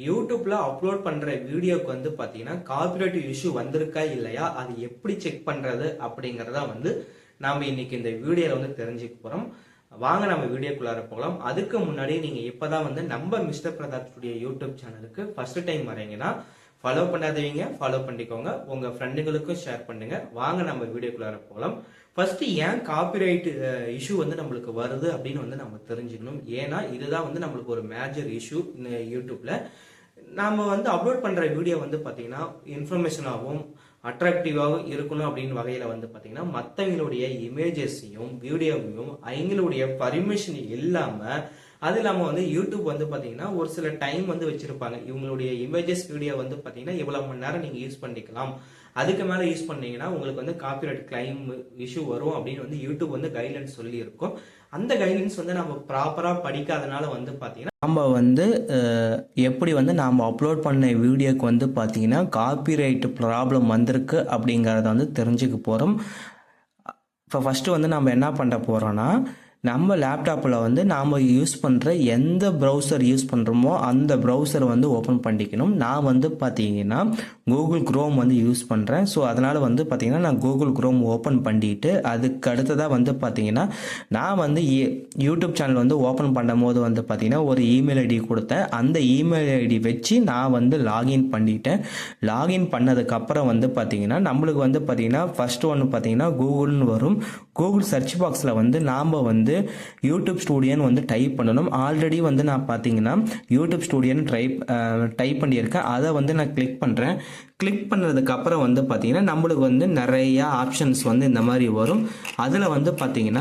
யூடியூப்ல அப்லோட் பண்ற வீடியோக்கு வந்து பாத்தீங்கன்னா காப்பிரைட் இஷ்யூ வந்திருக்கா இல்லையா, அது எப்படி செக் பண்றது அப்படிங்கறத வந்து நாம இன்னைக்கு இந்த வீடியோல வந்து தெரிஞ்சுக்க போறோம். வாங்க நம்ம வீடியோக்குள்ளார போகலாம். அதுக்கு முன்னாடி நீங்க இப்பதான் வந்து நம்ம மிஸ்டர் பிரதாப் ஸ்டுடியோ யூடியூப் சேனலுக்கு ஃபர்ஸ்ட் டைம் வரீங்கன்னா ஃபாலோ பண்ணாதவங்க ஃபாலோ பண்ணிக்கோங்க, உங்க ஃப்ரெண்டுகளுக்கும் ஷேர் பண்ணுங்க. வாங்க நம்ம வீடியோக்குள்ளார போகலாம். ஃபர்ஸ்ட் ஏன் காப்பிரைட் இஷ்யூ வந்து நம்மளுக்கு வருது அப்படின்னு வந்து நம்ம தெரிஞ்சுக்கணும். ஏன்னா இதுதான் வந்து நம்மளுக்கு ஒரு மேஜர் இஷ்யூ யூடியூப்ல. நாம வந்து அப்லோட் பண்ற வீடியோ வந்து பாத்தீங்கன்னா இன்ஃபர்மேஷனாகவும் அட்ராக்டிவாகவும் இருக்கணும் அப்படின்னு வகையில வந்து பாத்தீங்கன்னா மற்றவங்களுடைய இமேஜஸையும் வீடியோவையும் அவங்களுடைய பர்மிஷன் இல்லாம, அது இல்லாம வந்து யூடியூப் வந்து பாத்தீங்கன்னா ஒரு சில டைம் வந்து வச்சிருப்பாங்க. இவங்களுடைய இமேஜஸ் வீடியோ வந்து பாத்தீங்கன்னா இவ்வளவு மணி நேரம் நீங்க யூஸ் பண்ணிக்கலாம், அதுக்கு மேல யூஸ் பண்ணீங்கன்னா உங்களுக்கு வந்து காப்பிரைட் கிளைம் இஷ்யூ வரும் அப்படின்னு வந்து யூடியூப் வந்து கைட்லைன்ஸ் சொல்லி இருக்கும். அந்த கைட்லைன்ஸ் வந்து நம்ம ப்ராப்பரா படிக்காதனால வந்து பாத்தீங்கன்னா நம்ம வந்து எப்படி வந்து நாம் அப்லோட் பண்ண வீடியோக்கு வந்து பார்த்தீங்கன்னா காப்பிரைட் ப்ராப்ளம் வந்திருக்கு அப்படிங்கிறத வந்து தெரிஞ்சுக்க போகிறோம். இப்போ ஃபஸ்ட்டு வந்து நம்ம என்ன பண்ண போகிறோன்னா, நம்ம லேப்டாப்பில் வந்து நாம் யூஸ் பண்ணுற எந்த ப்ரௌசர் யூஸ் பண்ணுறோமோ அந்த ப்ரௌசரை வந்து ஓப்பன் பண்ணிக்கணும். நான் வந்து பார்த்தீங்கன்னா கூகுள் குரோம் வந்து யூஸ் பண்ணுறேன். ஸோ அதனால் வந்து பார்த்தீங்கன்னா நான் கூகுள் குரோம் ஓப்பன் பண்ணிட்டு அதுக்கு அடுத்ததாக வந்து பார்த்தீங்கன்னா நான் வந்து யூடியூப் சேனல் வந்து ஓப்பன் பண்ணும் போது வந்து பார்த்தீங்கன்னா ஒரு இமெயில் ஐடி கொடுத்தேன். அந்த இமெயில் ஐடி வச்சு நான் வந்து லாகின் பண்ணிட்டேன். லாகின் பண்ணதுக்கப்புறம் வந்து பார்த்தீங்கன்னா நம்மளுக்கு வந்து பார்த்தீங்கன்னா ஃபர்ஸ்ட் ஒன்று பார்த்தீங்கன்னா கூகுள்னு வரும். கூகுள் சர்ச் பாக்ஸில் வந்து நாம் வந்து யூடியூப் ஸ்டூடியோன்னு வந்து டைப் பண்ணணும். ஆல்ரெடி வந்து நான் பார்த்தீங்கன்னா யூடியூப் ஸ்டூடியோன்னு டைப் பண்ணியிருக்கேன். அதை வந்து நான் கிளிக் பண்ணுறேன். கிளிக் பண்ணதுக்கு அப்புறம் வந்து பார்த்தீங்கன்னா நம்மளுக்கு வந்து நிறைய ஆப்ஷன்ஸ் வந்து இந்த மாதிரி வரும். அதில் வந்து பார்த்தீங்கன்னா